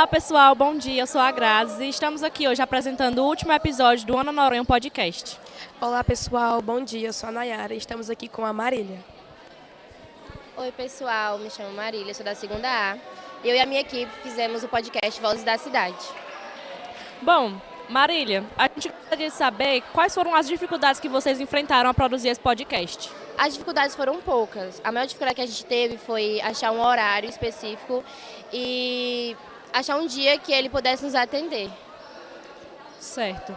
Olá pessoal, bom dia, eu sou a Grazi e estamos aqui hoje apresentando o último episódio do Ana Noronha Podcast. Olá pessoal, bom dia, eu sou a Nayara e estamos aqui com a Marília. Oi pessoal, me chamo Marília, sou da segunda A. Eu e a minha equipe fizemos o podcast Vozes da Cidade. Bom, Marília, a gente gostaria de saber quais foram as dificuldades que vocês enfrentaram a produzir esse podcast. As dificuldades foram poucas. A maior dificuldade que a gente teve foi achar um horário específico e achar um dia que ele pudesse nos atender. Certo.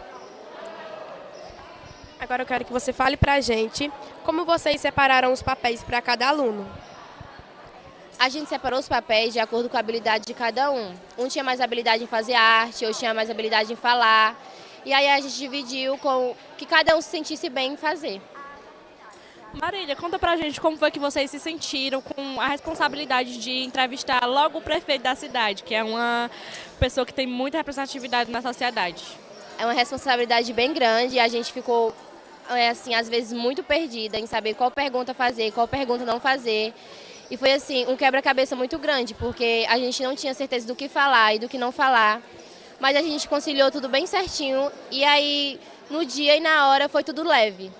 Agora eu quero que você fale pra gente como vocês separaram os papéis para cada aluno. A gente separou os papéis de acordo com a habilidade de cada um. Um tinha mais habilidade em fazer arte, outro tinha mais habilidade em falar. E aí a gente dividiu com que cada um se sentisse bem em fazer. Marília, conta pra gente como foi que vocês se sentiram com a responsabilidade de entrevistar logo o prefeito da cidade, que é uma pessoa que tem muita representatividade na sociedade. É uma responsabilidade bem grande e a gente ficou, assim, às vezes muito perdida em saber qual pergunta fazer, qual pergunta não fazer. E foi, assim, um quebra-cabeça muito grande, porque a gente não tinha certeza do que falar e do que não falar. Mas a gente conciliou tudo bem certinho e aí, no dia e na hora, foi tudo leve.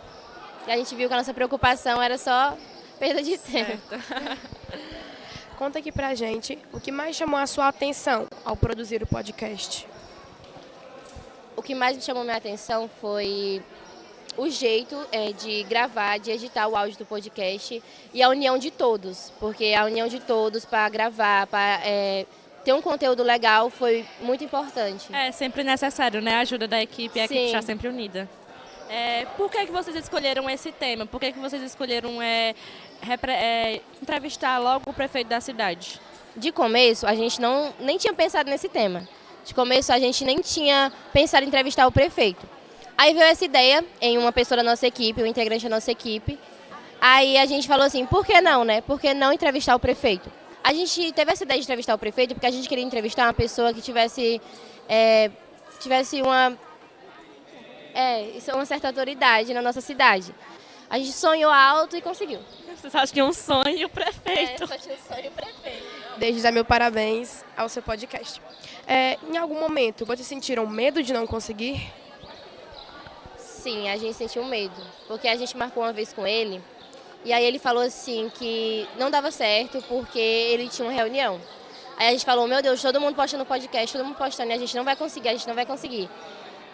E a gente viu que a nossa preocupação era só perda de tempo. Conta aqui pra gente o que mais chamou a sua atenção ao produzir o podcast. O que mais me chamou minha atenção foi o jeito de gravar, de editar o áudio do podcast e a união de todos, porque a união de todos para gravar, para ter um conteúdo legal foi muito importante. É sempre necessário, né? A ajuda da equipe e a equipe Sim. está sempre unida. Por que vocês escolheram esse tema? Por que vocês escolheram entrevistar logo o prefeito da cidade? De começo, a gente nem tinha pensado nesse tema. De começo, a gente nem tinha pensado em entrevistar o prefeito. Aí veio essa ideia em uma pessoa da nossa equipe, um integrante da nossa equipe. Aí a gente falou assim, por que não, né? Por que não entrevistar o prefeito? A gente teve essa ideia de entrevistar o prefeito porque a gente queria entrevistar uma pessoa que tivesse uma certa autoridade na nossa cidade. A gente sonhou alto e conseguiu. Vocês acham que é um sonho o prefeito? Só tinha um sonho o prefeito. Desde já meu parabéns ao seu podcast. Em algum momento, vocês sentiram medo de não conseguir? Sim, a gente sentiu medo, porque a gente marcou uma vez com ele e aí ele falou assim que não dava certo porque ele tinha uma reunião. Aí a gente falou, meu Deus, todo mundo postando podcast, todo mundo postando e a gente não vai conseguir.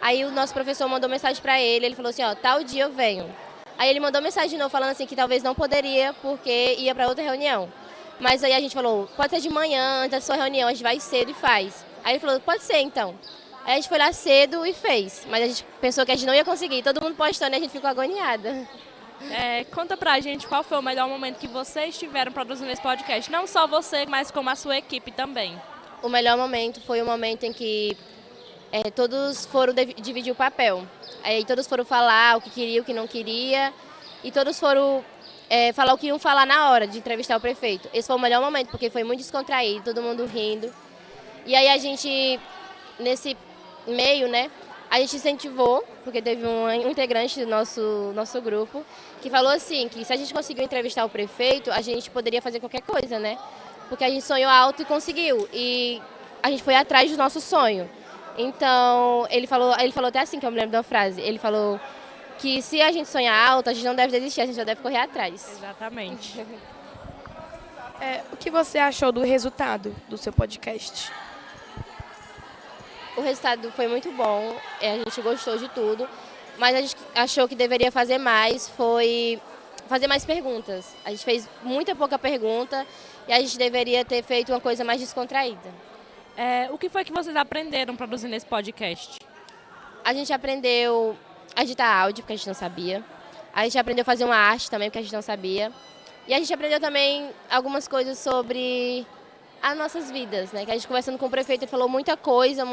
Aí o nosso professor mandou mensagem pra ele, ele falou assim, ó, tal dia eu venho. Aí ele mandou mensagem de novo falando assim que talvez não poderia porque ia pra outra reunião. Mas aí a gente falou, pode ser de manhã, antes da sua reunião, a gente vai cedo e faz. Aí ele falou, pode ser então. Aí a gente foi lá cedo e fez, mas a gente pensou que a gente não ia conseguir, todo mundo postando e a gente ficou agoniada. Conta pra gente qual foi o melhor momento que vocês tiveram produzindo esse podcast. Não só você, mas como a sua equipe também. O melhor momento foi o momento em que todos foram dividir o papel. Aí todos foram falar o que queria, o que não queria, e todos foram falar o que iam falar na hora de entrevistar o prefeito. Esse foi o melhor momento, porque foi muito descontraído, todo mundo rindo. E aí a gente, nesse meio, né, a gente incentivou, porque teve um integrante do nosso grupo que falou assim, que se a gente conseguiu entrevistar o prefeito, a gente poderia fazer qualquer coisa, né? Porque a gente sonhou alto e conseguiu. E a gente foi atrás do nosso sonho. Então, ele falou até assim, que eu me lembro de uma frase, ele falou que se a gente sonhar alto, a gente não deve desistir, a gente já deve correr atrás. Exatamente. O que você achou do resultado do seu podcast? O resultado foi muito bom, a gente gostou de tudo, mas a gente achou que deveria fazer mais, foi fazer mais perguntas. A gente fez muita pouca pergunta e a gente deveria ter feito uma coisa mais descontraída. O que foi que vocês aprenderam produzindo esse podcast? A gente aprendeu a editar áudio, porque a gente não sabia. A gente aprendeu a fazer uma arte também, porque a gente não sabia. E a gente aprendeu também algumas coisas sobre as nossas vidas, né? Que a gente conversando com o prefeito, ele falou muita coisa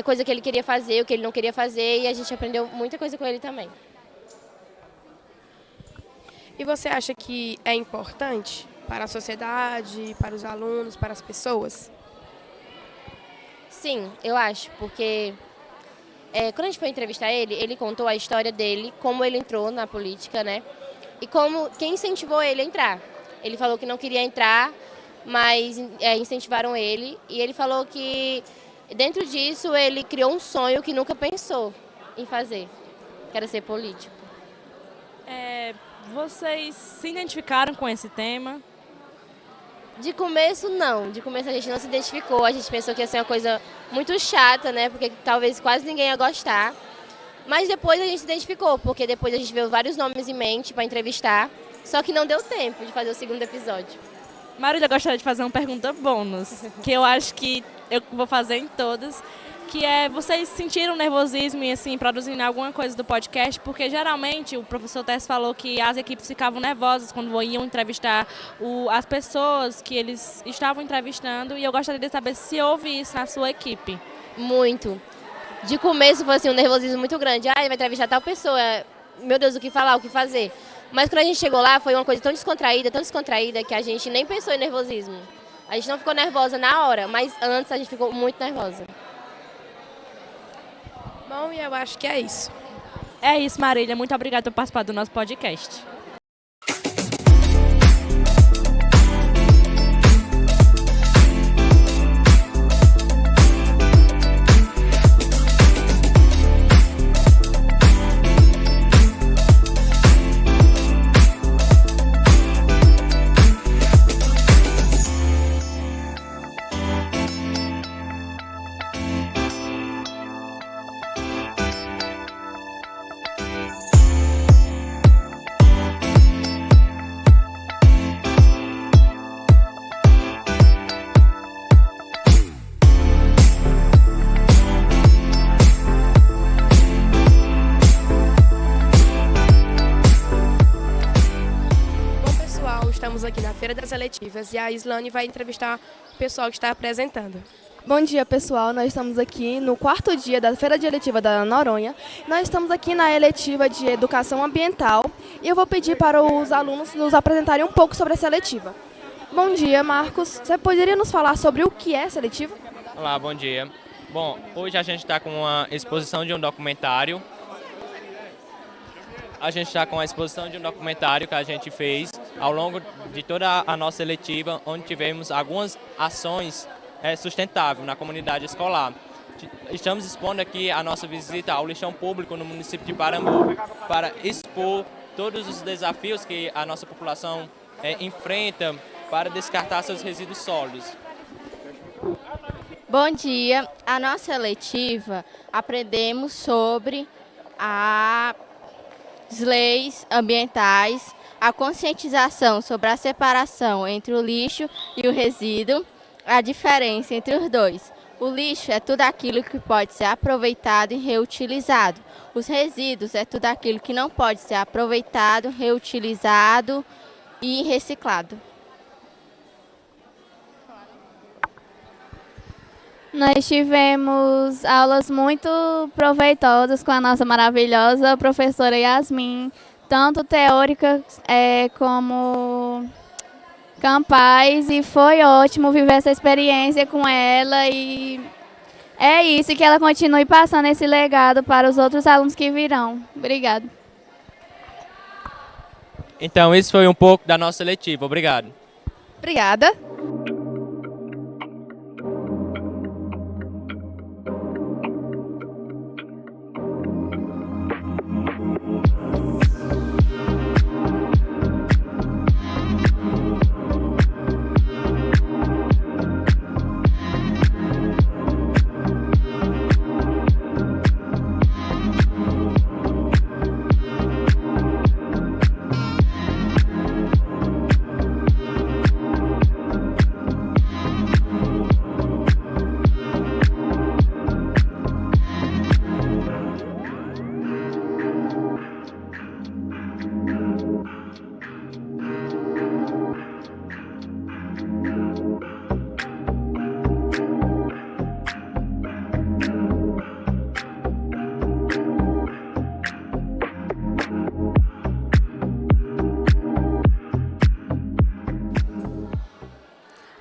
coisa que ele queria fazer, o que ele não queria fazer, e a gente aprendeu muita coisa com ele também. E você acha que é importante para a sociedade, para os alunos, para as pessoas? Sim, eu acho, porque quando a gente foi entrevistar ele, ele contou a história dele, como ele entrou na política, né? E quem incentivou ele a entrar. Ele falou que não queria entrar mas incentivaram ele. E ele falou que, dentro disso, ele criou um sonho que nunca pensou em fazer, que era ser político. Vocês se identificaram com esse tema? De começo, não. De começo, a gente não se identificou. A gente pensou que ia ser uma coisa muito chata, né? Porque talvez quase ninguém ia gostar. Mas depois a gente se identificou, porque depois a gente veio vários nomes em mente para entrevistar. Só que não deu tempo de fazer o segundo episódio. Marília, gostaria de fazer uma pergunta bônus, que eu acho que eu vou fazer em todas, que é, vocês sentiram nervosismo em, assim, produzindo alguma coisa do podcast? Porque, geralmente, o professor Tess falou que as equipes ficavam nervosas quando iam entrevistar as pessoas que eles estavam entrevistando, e eu gostaria de saber se houve isso na sua equipe. Muito. De começo foi assim, um nervosismo muito grande. Vai entrevistar tal pessoa. Meu Deus, o que falar, o que fazer? Mas quando a gente chegou lá, foi uma coisa tão descontraída, que a gente nem pensou em nervosismo. A gente não ficou nervosa na hora, mas antes a gente ficou muito nervosa. Bom, e eu acho que é isso. É isso, Marília. Muito obrigada por participar do nosso podcast. Estamos aqui na Feira das Eletivas e a Islane vai entrevistar o pessoal que está apresentando. Bom dia, pessoal. Nós estamos aqui no 4º dia da Feira de Eletiva da Noronha. Nós estamos aqui na eletiva de Educação Ambiental e eu vou pedir para os alunos nos apresentarem um pouco sobre essa eletiva. Bom dia, Marcos. Você poderia nos falar sobre o que é essa eletiva? Olá, bom dia. Bom, hoje a gente está com uma exposição de um documentário. A gente está com a exposição de um documentário que a gente fez ao longo de toda a nossa eletiva, onde tivemos algumas ações sustentáveis na comunidade escolar. Estamos expondo aqui a nossa visita ao lixão público no município de Parambu para expor todos os desafios que a nossa população enfrenta para descartar seus resíduos sólidos. Bom dia, a nossa eletiva aprendemos sobre as leis ambientais, a conscientização sobre a separação entre o lixo e o resíduo, a diferença entre os dois. O lixo é tudo aquilo que pode ser aproveitado e reutilizado. Os resíduos é tudo aquilo que não pode ser aproveitado, reutilizado e reciclado. Nós tivemos aulas muito proveitosas com a nossa maravilhosa professora Yasmin, tanto teóricas como campais, e foi ótimo viver essa experiência com ela, e é isso, que ela continue passando esse legado para os outros alunos que virão. Obrigada. Então, isso foi um pouco da nossa eletiva. Obrigado. Obrigada.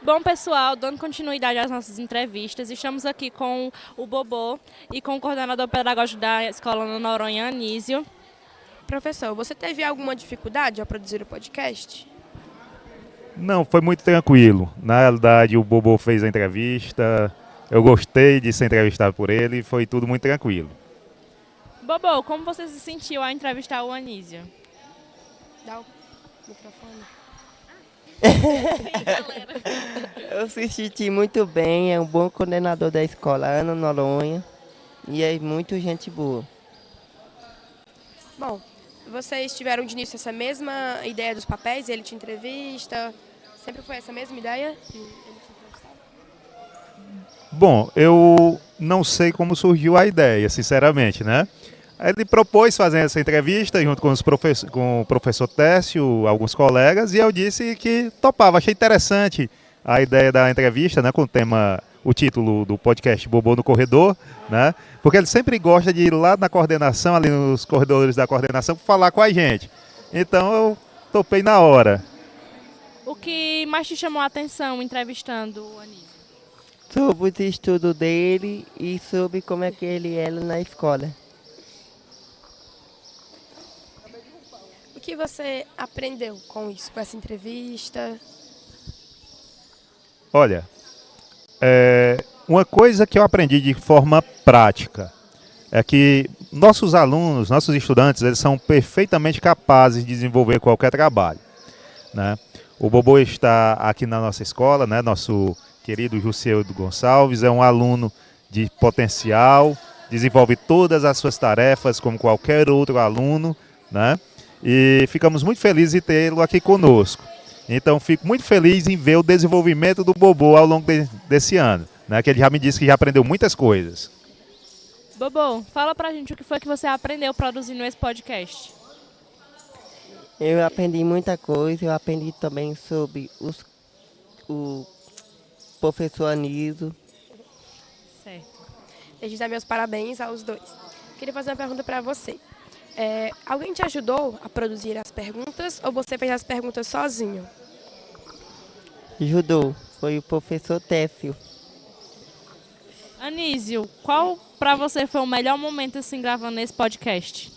Bom, pessoal, dando continuidade às nossas entrevistas, estamos aqui com o Bobô e com o coordenador pedagógico da Escola Noronha, Anísio. Professor, você teve alguma dificuldade ao produzir o podcast? Não, foi muito tranquilo. Na realidade, o Bobo fez a entrevista, eu gostei de ser entrevistado por ele, foi tudo muito tranquilo. Bobo, como você se sentiu ao entrevistar o Anísio? Dá o microfone. Eu se senti muito bem, é um bom coordenador da escola, Ana Noronha, e é muito gente boa. Bom, vocês tiveram de início essa mesma ideia dos papéis? Ele te entrevista? Sempre foi essa mesma ideia? Bom, eu não sei como surgiu a ideia, sinceramente, né? Ele propôs fazer essa entrevista junto com, com o professor Técio, alguns colegas, e eu disse que topava. Achei interessante a ideia da entrevista, né, com o tema, o título do podcast Bobo no Corredor, né? Porque ele sempre gosta de ir lá na coordenação, ali nos corredores da coordenação, falar com a gente. Então eu topei na hora. O que mais te chamou a atenção entrevistando o Anísio? Sobre os estudos dele e sobre como é que ele era na escola. O que você aprendeu com isso, com essa entrevista? Olha, uma coisa que eu aprendi de forma prática é que nossos alunos, nossos estudantes, eles são perfeitamente capazes de desenvolver qualquer trabalho, né? O Bobo está aqui na nossa escola, né? Nosso querido Jusceldo Gonçalves é um aluno de potencial, desenvolve todas as suas tarefas como qualquer outro aluno, né? E ficamos muito felizes de tê-lo aqui conosco. Então fico muito feliz em ver o desenvolvimento do Bobo ao longo desse ano, né? Que ele já me disse que já aprendeu muitas coisas. Bobo, fala pra gente o que foi que você aprendeu produzindo esse podcast. Eu aprendi muita coisa, eu aprendi também sobre o professor Anísio. Certo. Deixa eu dar meus parabéns aos dois. Queria fazer uma pergunta para você. Alguém te ajudou a produzir as perguntas ou você fez as perguntas sozinho? Ajudou, foi o professor Técio. Anísio, qual pra você foi o melhor momento assim gravando esse podcast?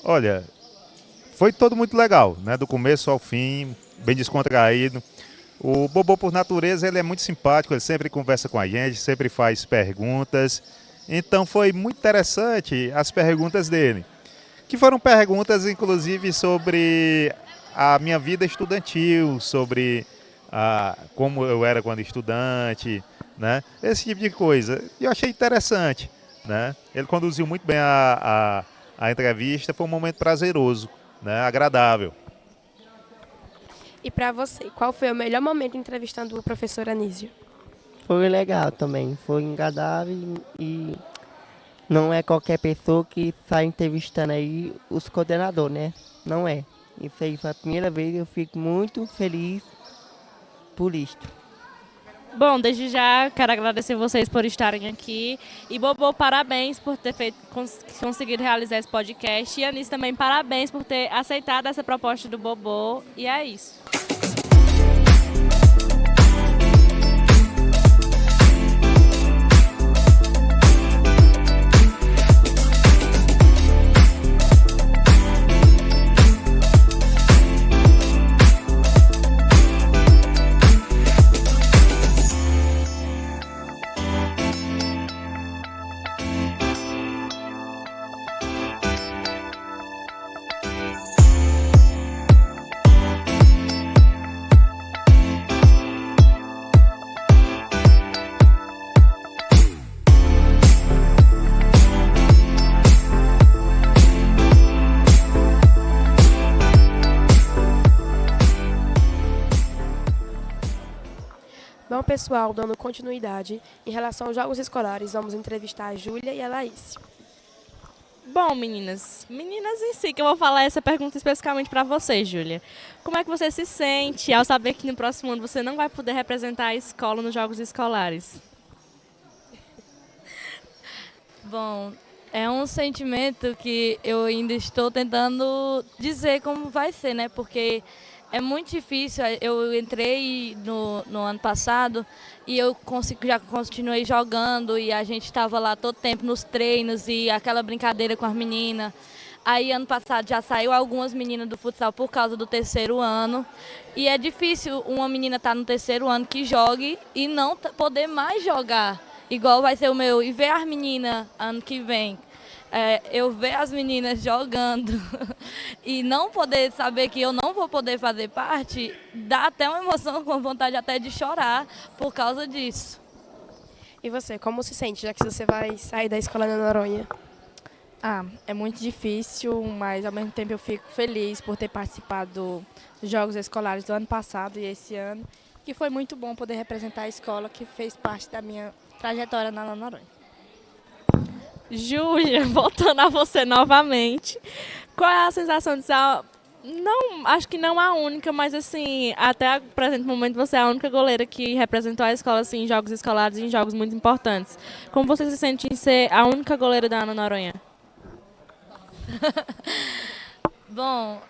Olha, foi todo muito legal, né? Do começo ao fim, bem descontraído. O Bobo, por natureza, ele é muito simpático, ele sempre conversa com a gente, sempre faz perguntas. Então foi muito interessante as perguntas dele, que foram perguntas, inclusive, sobre a minha vida estudantil, sobre como eu era quando estudante, né? Esse tipo de coisa. E eu achei interessante, né? Ele conduziu muito bem a entrevista, foi um momento prazeroso, né? Agradável. E para você, qual foi o melhor momento entrevistando o professor Anísio? Foi legal também, foi agradável e não é qualquer pessoa que sai entrevistando aí os coordenadores, né? Não é. Isso aí foi a primeira vez e eu fico muito feliz por isto. Bom, desde já quero agradecer vocês por estarem aqui. E Bobo, parabéns por ter conseguido realizar esse podcast. E Anísio também, parabéns por ter aceitado essa proposta do Bobo. E é isso. Bom, pessoal, dando continuidade, em relação aos jogos escolares, vamos entrevistar a Júlia e a Laís. Bom, meninas em si, que eu vou falar essa pergunta especificamente para você, Júlia. Como é que você se sente ao saber que no próximo ano você não vai poder representar a escola nos jogos escolares? Bom, é um sentimento que eu ainda estou tentando dizer como vai ser, né? Porque é muito difícil. Eu entrei no ano passado e eu já continuei jogando e a gente estava lá todo tempo nos treinos e aquela brincadeira com as meninas. Aí ano passado já saiu algumas meninas do futsal por causa do terceiro ano. E é difícil uma menina estar no terceiro ano que jogue e não poder mais jogar. Igual vai ser o meu. E ver as meninas ano que vem. Eu ver as meninas jogando e não poder saber que eu não vou poder fazer parte, dá até uma emoção, com vontade até de chorar por causa disso. E você, como se sente, já que você vai sair da escola na Noronha? É muito difícil, mas ao mesmo tempo eu fico feliz por ter participado dos Jogos Escolares do ano passado e esse ano, que foi muito bom poder representar a escola que fez parte da minha trajetória na Noronha. Júlia, voltando a você novamente, qual é a sensação de ser, não, acho que não a única, mas assim, até o presente momento você é a única goleira que representou a escola assim, em jogos escolares e em jogos muito importantes. Como você se sente em ser a única goleira da Ana Noronha? Bom,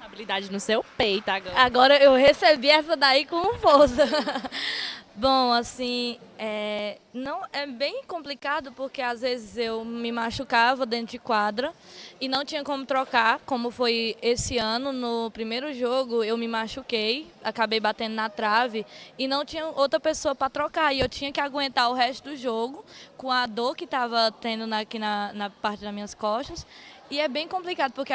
habilidade no seu peito agora. Agora eu recebi essa daí com força. Bom, assim, não, é bem complicado porque às vezes eu me machucava dentro de quadra e não tinha como trocar, como foi esse ano. No primeiro jogo eu me machuquei, acabei batendo na trave e não tinha outra pessoa para trocar. E eu tinha que aguentar o resto do jogo com a dor que estava tendo aqui na parte das minhas costas. E é bem complicado, porque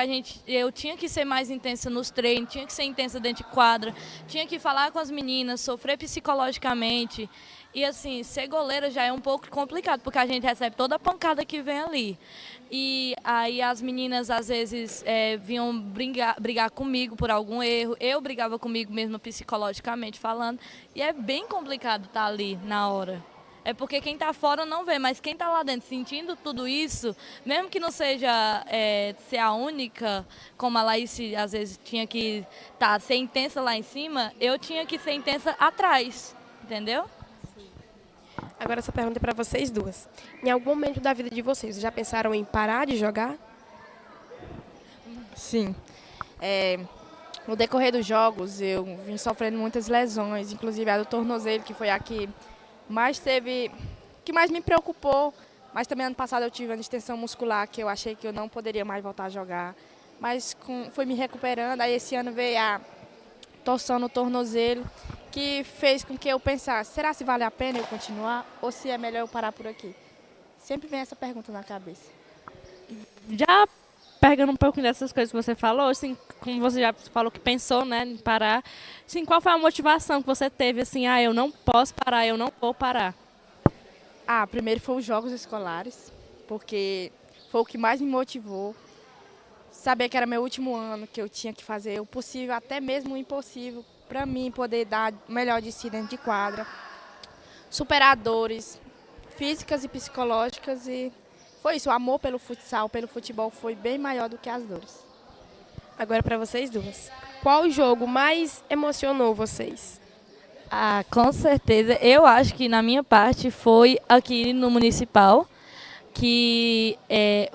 eu tinha que ser mais intensa nos treinos, tinha que ser intensa dentro de quadra, tinha que falar com as meninas, sofrer psicologicamente. E assim, ser goleira já é um pouco complicado, porque a gente recebe toda a pancada que vem ali. E aí as meninas às vezes vinham brigar comigo por algum erro, eu brigava comigo mesmo psicologicamente falando. E é bem complicado estar ali na hora. É porque quem está fora não vê, mas quem está lá dentro sentindo tudo isso, mesmo que não seja ser a única, como a Laís às vezes tinha que ser intensa lá em cima, eu tinha que ser intensa atrás, entendeu? Agora essa pergunta é para vocês duas. Em algum momento da vida de vocês já pensaram em parar de jogar? Sim. No decorrer dos jogos eu vim sofrendo muitas lesões, inclusive a do tornozelo, que foi a que mais me preocupou, mas também ano passado eu tive uma distensão muscular que eu achei que eu não poderia mais voltar a jogar, mas fui me recuperando. Aí esse ano veio a torção no tornozelo, que fez com que eu pensasse, será se vale a pena eu continuar ou se é melhor eu parar por aqui? Sempre vem essa pergunta na cabeça. Já pegando um pouquinho dessas coisas que você falou, assim, como você já falou que pensou, né, em parar, assim, qual foi a motivação que você teve, assim, eu não posso parar, eu não vou parar? Primeiro foi os jogos escolares, porque foi o que mais me motivou. Saber que era meu último ano, que eu tinha que fazer o possível, até mesmo o impossível, para mim poder dar o melhor de si dentro de quadra. Superadores, físicas e psicológicas, e foi isso, o amor pelo futsal, pelo futebol foi bem maior do que as dores. Agora para vocês duas. Qual jogo mais emocionou vocês? Com certeza. Eu acho que na minha parte foi aqui no Municipal, que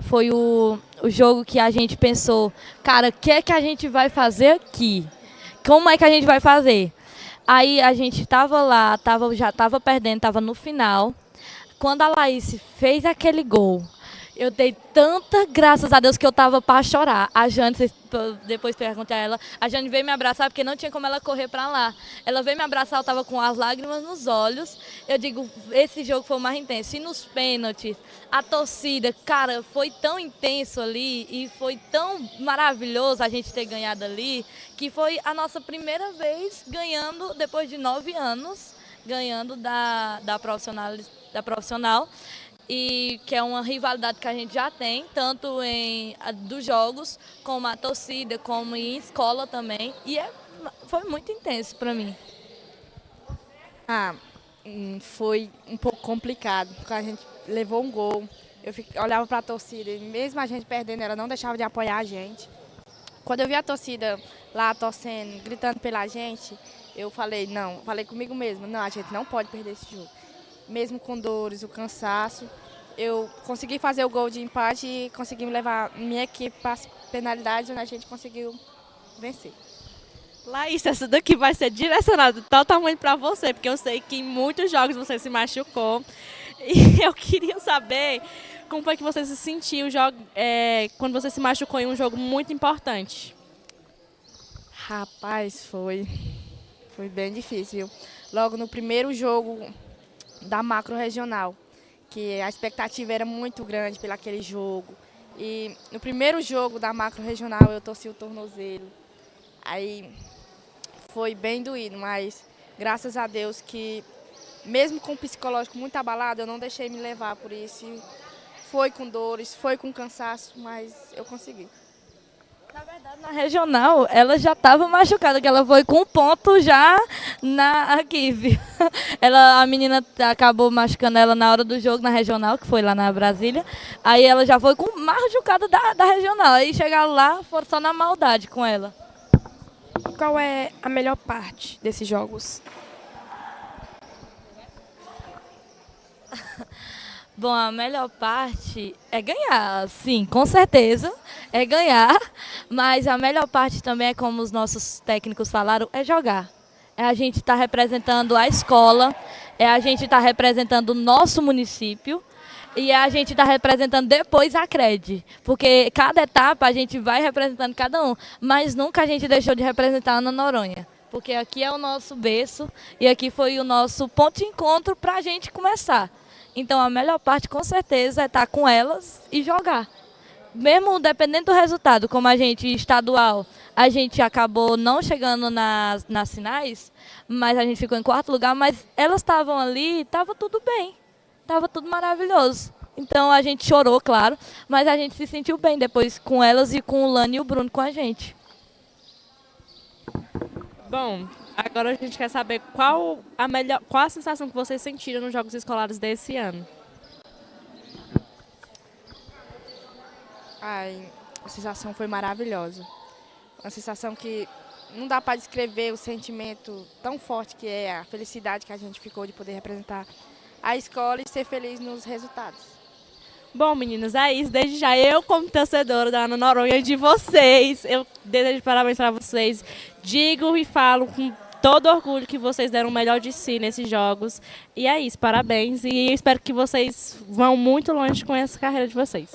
foi o jogo que a gente pensou, cara, o que é que a gente vai fazer aqui? Como é que a gente vai fazer? Aí a gente estava lá, já estava perdendo, estava no final. Quando a Laís fez aquele gol, eu dei tanta graças a Deus que eu estava para chorar. A Jane, depois perguntei a ela, a Jane veio me abraçar porque não tinha como ela correr para lá. Ela veio me abraçar, eu estava com as lágrimas nos olhos. Eu digo, esse jogo foi o mais intenso. E nos pênaltis, a torcida, cara, foi tão intenso ali e foi tão maravilhoso a gente ter ganhado ali, que foi a nossa primeira vez ganhando, depois de 9 anos, ganhando da profissional. E que é uma rivalidade que a gente já tem, tanto dos jogos, como a torcida, como em escola também. E foi muito intenso para mim. Foi um pouco complicado, porque a gente levou um gol. Eu olhava para a torcida e mesmo a gente perdendo, ela não deixava de apoiar a gente. Quando eu vi a torcida lá torcendo, gritando pela gente, eu falei comigo mesma, não, a gente não pode perder esse jogo. Mesmo com dores, o cansaço, eu consegui fazer o gol de empate e consegui levar minha equipe para as penalidades, onde a gente conseguiu vencer. Laís, essa daqui vai ser direcionada totalmente para você, porque eu sei que em muitos jogos você se machucou. E eu queria saber como foi que você se sentiu quando você se machucou em um jogo muito importante? Rapaz, foi bem difícil. Logo no primeiro jogo da macro regional, que a expectativa era muito grande pelo aquele jogo. E no primeiro jogo da macro regional eu torci o tornozelo. Aí foi bem doído, mas graças a Deus que mesmo com o psicológico muito abalado, eu não deixei me levar por isso. Foi com dores, foi com cansaço, mas eu consegui. Na verdade, na regional, ela já estava machucada, que ela foi com ponto já aqui, viu? A menina acabou machucando ela na hora do jogo, na regional, que foi lá na Brasília. Aí ela já foi com machucada da regional. Aí chegaram lá, foram só na maldade com ela. Qual é a melhor parte desses jogos? Bom, a melhor parte é ganhar, sim, com certeza, é ganhar, mas a melhor parte também é, como os nossos técnicos falaram, é jogar. É a gente estar representando a escola, é a gente estar representando o nosso município e é a gente estar representando depois a CRED, porque cada etapa a gente vai representando cada um, mas nunca a gente deixou de representar a Ana Noronha, porque aqui é o nosso berço e aqui foi o nosso ponto de encontro para a gente começar. Então, a melhor parte, com certeza, é estar com elas e jogar. Mesmo dependendo do resultado, como a gente estadual, a gente acabou não chegando nas finais, mas a gente ficou em quarto lugar, mas elas estavam ali, estava tudo bem, estava tudo maravilhoso. Então, a gente chorou, claro, mas a gente se sentiu bem depois com elas e com o Lani e o Bruno com a gente. Bom, agora a gente quer saber qual a sensação que vocês sentiram nos Jogos Escolares desse ano. Ai, a sensação foi maravilhosa. Uma sensação que não dá para descrever o sentimento tão forte que é a felicidade que a gente ficou de poder representar a escola e ser feliz nos resultados. Bom, meninas, é isso. Desde já, eu, como torcedora da Ana Noronha e de vocês, eu desejo parabéns para vocês. Digo e falo com todo orgulho que vocês deram o melhor de si nesses jogos. E é isso, parabéns. E espero que vocês vão muito longe com essa carreira de vocês.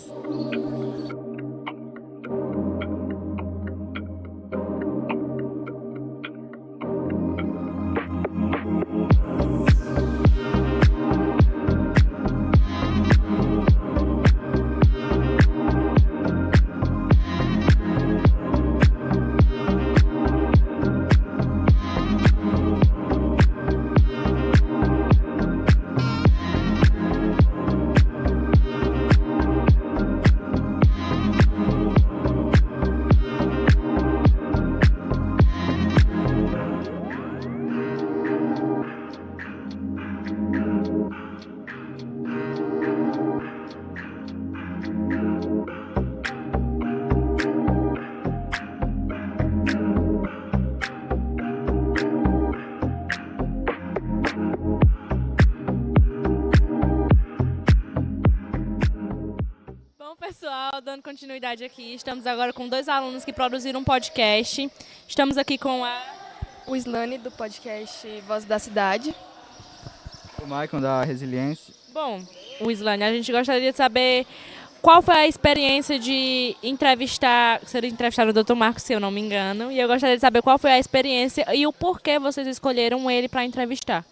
Pessoal, dando continuidade aqui, estamos agora com 2 alunos que produziram um podcast. Estamos aqui com o Islane, do podcast Voz da Cidade. O Maicon, da Resiliência. Bom, o Islane, a gente gostaria de saber qual foi a experiência de ser entrevistado o Dr. Marcos, se eu não me engano, e eu gostaria de saber qual foi a experiência e o porquê vocês escolheram ele para entrevistar.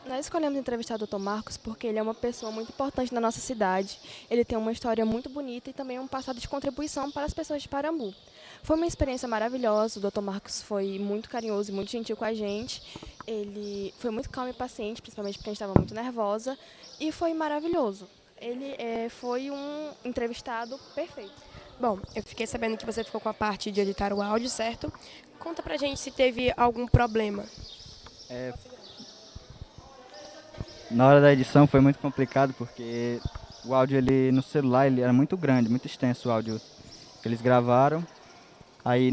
Nós escolhemos entrevistar o Dr. Marcos porque ele é uma pessoa muito importante na nossa cidade. Ele tem uma história muito bonita e também um passado de contribuição para as pessoas de Parambu. Foi uma experiência maravilhosa, o Dr. Marcos foi muito carinhoso e muito gentil com a gente. Ele foi muito calmo e paciente, principalmente porque a gente estava muito nervosa, e foi maravilhoso. Ele foi um entrevistado perfeito. Bom, eu fiquei sabendo que você ficou com a parte de editar o áudio, certo? Conta pra gente se teve algum problema. Na hora da edição foi muito complicado porque o áudio no celular ele era muito grande, muito extenso o áudio que eles gravaram. Aí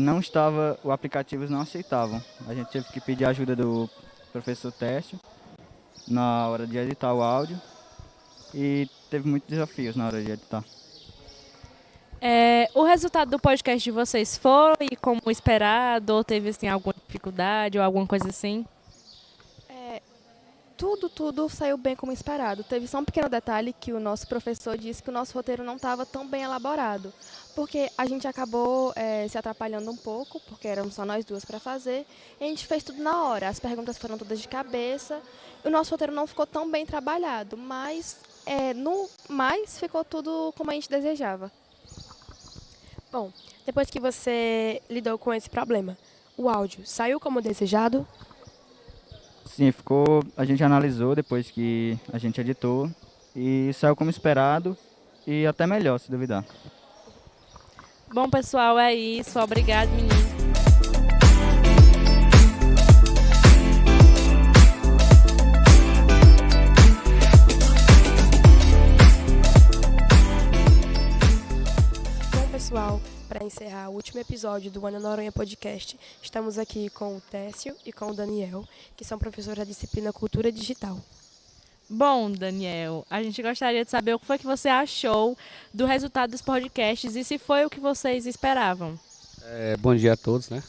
o aplicativo não aceitavam. A gente teve que pedir a ajuda do professor Tércio na hora de editar o áudio e teve muitos desafios na hora de editar. O resultado do podcast de vocês foi como esperado ou teve assim, alguma dificuldade ou alguma coisa assim? tudo saiu bem como esperado. Teve só um pequeno detalhe que o nosso professor disse que o nosso roteiro não estava tão bem elaborado, porque a gente acabou se atrapalhando um pouco, porque éramos só nós duas para fazer, e a gente fez tudo na hora. As perguntas foram todas de cabeça, e o nosso roteiro não ficou tão bem trabalhado, mas no mais ficou tudo como a gente desejava. Bom, depois que você lidou com esse problema, o áudio saiu como desejado? Sim, a gente analisou depois que a gente editou e saiu como esperado e até melhor, se duvidar. Bom, pessoal, é isso. Obrigado, meninos. Bom, pessoal, para encerrar o último episódio do Ana Noronha Podcast, estamos aqui com o Técio e com o Daniel, que são professores da disciplina Cultura Digital. Bom, Daniel, a gente gostaria de saber o que foi que você achou do resultado dos podcasts e se foi o que vocês esperavam. Bom dia a todos, né?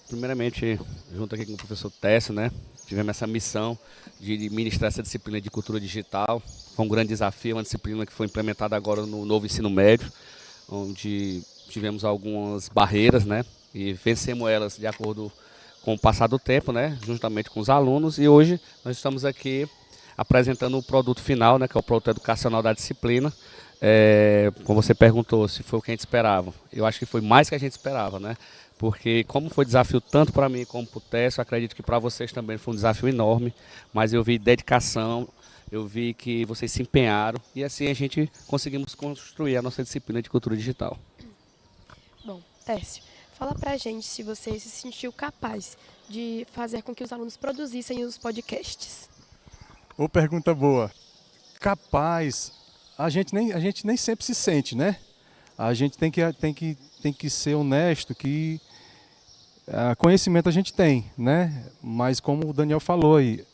Primeiramente, junto aqui com o professor Técio, né? Tivemos essa missão de ministrar essa disciplina de cultura digital. Foi um grande desafio, uma disciplina que foi implementada agora no novo ensino médio, onde tivemos algumas barreiras, né? E vencemos elas de acordo com o passar do tempo, né? Juntamente com os alunos. E hoje nós estamos aqui apresentando o produto final, né, que é o produto educacional da disciplina. Como você perguntou se foi o que a gente esperava, eu acho que foi mais que a gente esperava, né? Porque como foi desafio tanto para mim como para o Técio, acredito que para vocês também foi um desafio enorme, mas eu vi dedicação, eu vi que vocês se empenharam e assim a gente conseguimos construir a nossa disciplina de cultura digital. Bom, Técio, fala pra gente se você se sentiu capaz de fazer com que os alunos produzissem os podcasts. Ô, pergunta boa. Capaz, a gente nem sempre se sente, né? A gente tem que ser honesto, que conhecimento a gente tem, né? Mas como o Daniel falou aí,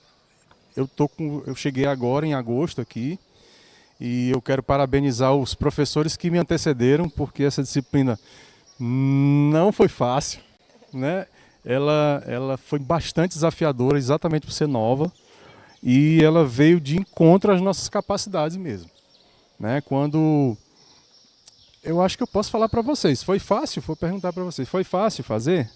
eu cheguei agora em agosto aqui e eu quero parabenizar os professores que me antecederam, porque essa disciplina não foi fácil, né? Ela foi bastante desafiadora, exatamente por ser nova. E ela veio de encontro às nossas capacidades mesmo, né? Quando eu acho que eu posso falar para vocês, foi fácil? Vou perguntar para vocês, foi fácil fazer?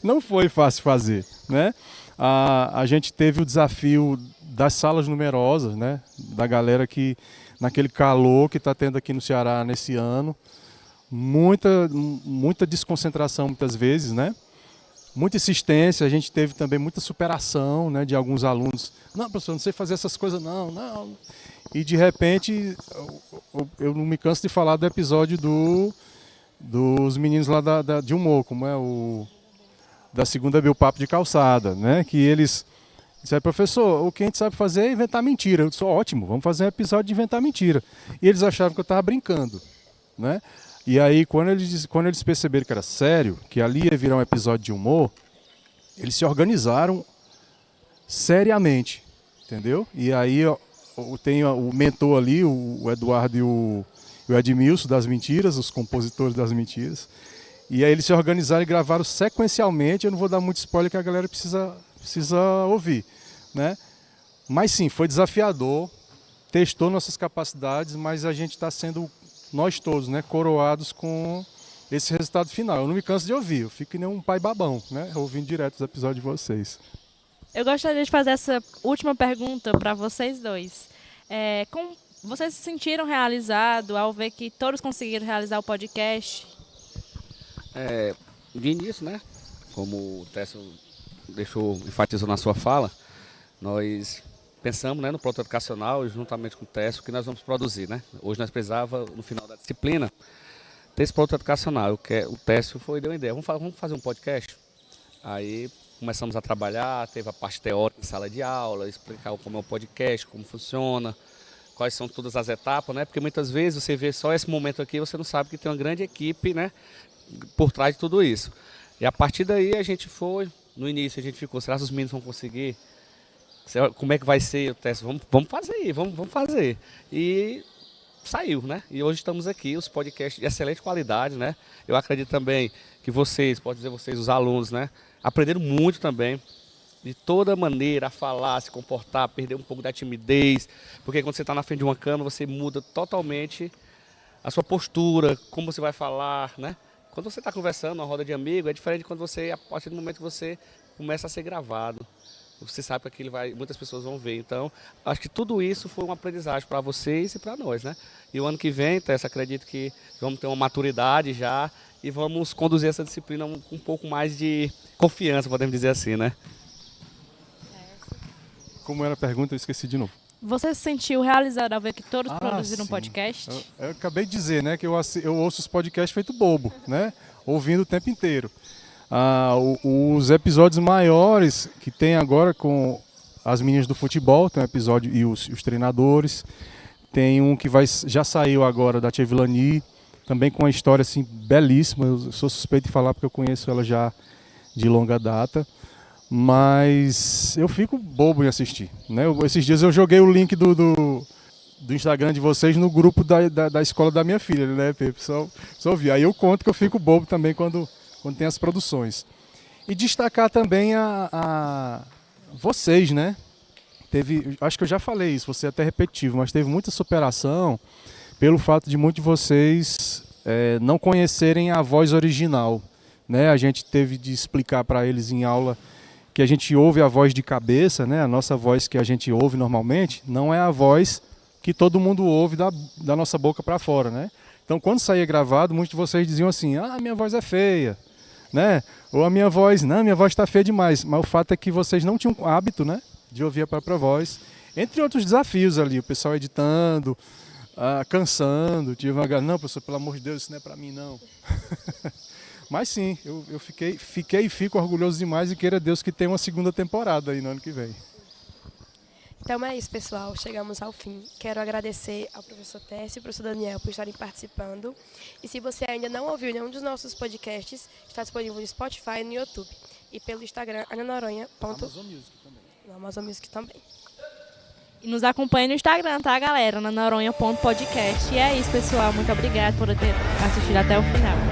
Não foi fácil fazer, né? A gente teve o desafio das salas numerosas, né? Da galera que naquele calor que está tendo aqui no Ceará nesse ano, muita desconcentração muitas vezes, né? Muita insistência, a gente teve também muita superação, né, de alguns alunos. Não, professor, não sei fazer essas coisas, não. E de repente, eu não me canso de falar do episódio dos meninos lá de Humor, como é da segunda Biopapo de Calçada, né, que eles disseram, professor, o que a gente sabe fazer é inventar mentira. Eu disse, ótimo, vamos fazer um episódio de inventar mentira. E eles achavam que eu estava brincando, né? E aí, quando eles perceberam que era sério, que ali ia virar um episódio de humor, eles se organizaram seriamente, entendeu? E aí tem o mentor ali, o Eduardo e o Edmilson das mentiras, os compositores das mentiras. E aí eles se organizaram e gravaram sequencialmente, eu não vou dar muito spoiler que a galera precisa ouvir, né? Mas sim, foi desafiador, testou nossas capacidades, mas a gente está sendo... nós todos, né, coroados com esse resultado final. Eu não me canso de ouvir, eu fico que nem um pai babão, né, ouvindo direto os episódios de vocês. Eu gostaria de fazer essa última pergunta para vocês dois. Como vocês se sentiram realizados ao ver que todos conseguiram realizar o podcast? De início, né, como o Técio enfatizou na sua fala, nós... pensamos, né, no produto educacional e juntamente com o Técio que nós vamos produzir, né? Hoje nós precisávamos, no final da disciplina, ter esse produto educacional. O Técio deu uma ideia, vamos fazer um podcast? Aí começamos a trabalhar, teve a parte teórica em sala de aula, explicar como é o podcast, como funciona, quais são todas as etapas, né? Porque muitas vezes você vê só esse momento aqui e você não sabe que tem uma grande equipe, né, por trás de tudo isso. E a partir daí a gente no início a gente ficou, será que os meninos vão conseguir? Como é que vai ser o teste? Vamos fazer. E saiu, né? E hoje estamos aqui, os podcasts de excelente qualidade, né? Eu acredito também que vocês, pode dizer vocês, os alunos, né? Aprenderam muito também, de toda maneira, a falar, se comportar, perder um pouco da timidez, porque quando você está na frente de uma câmera, você muda totalmente a sua postura, como você vai falar, né? Quando você está conversando numa roda de amigo, é diferente de quando você, a partir do momento que você começa a ser gravado. Você sabe que aquilo muitas pessoas vão ver. Então, acho que tudo isso foi uma aprendizagem para vocês e para nós, né? E o ano que vem, Tessa, acredito que vamos ter uma maturidade já e vamos conduzir essa disciplina com um pouco mais de confiança, podemos dizer assim, né? Como era a pergunta, eu esqueci de novo. Você se sentiu realizado ao ver que todos produziram um sim. podcast? Eu acabei de dizer, né, que eu ouço os podcasts feito bobo, né? Ouvindo o tempo inteiro. Os episódios maiores que tem agora com as meninas do futebol, tem um episódio e os treinadores. Tem um que já saiu agora da Tia Vilani, também com uma história assim belíssima. Eu sou suspeito de falar porque eu conheço ela já de longa data. Mas eu fico bobo em assistir, né? Esses dias eu joguei o link do Instagram de vocês no grupo da escola da minha filha, né? Pessoal ouvir. Aí eu conto que eu fico bobo também quando tem as produções. E destacar também a vocês, né? Acho que eu já falei isso, vou ser até repetitivo, mas teve muita superação pelo fato de muitos de vocês não conhecerem a voz original, né? A gente teve de explicar para eles em aula que a gente ouve a voz de cabeça, né? A nossa voz que a gente ouve normalmente não é a voz que todo mundo ouve da nossa boca para fora, né? Então, quando saía gravado, muitos de vocês diziam assim: minha voz é feia, né? Ou a minha voz está feia demais. Mas o fato é que vocês não tinham hábito, né, de ouvir a própria voz. Entre outros desafios ali, o pessoal editando, cansando, devagar. Não, professor, pelo amor de Deus, isso não é para mim, não. Mas sim, eu fiquei e fico orgulhoso demais e queira Deus que tenha uma segunda temporada aí no ano que vem. Então é isso, pessoal. Chegamos ao fim. Quero agradecer ao professor Tess e ao professor Daniel por estarem participando. E se você ainda não ouviu nenhum dos nossos podcasts, está disponível no Spotify e no YouTube. E pelo Instagram, ananoronha. No Amazon Music também. E nos acompanhe no Instagram, tá, galera? ananoronha.podcast. E é isso, pessoal. Muito obrigada por ter assistido até o final.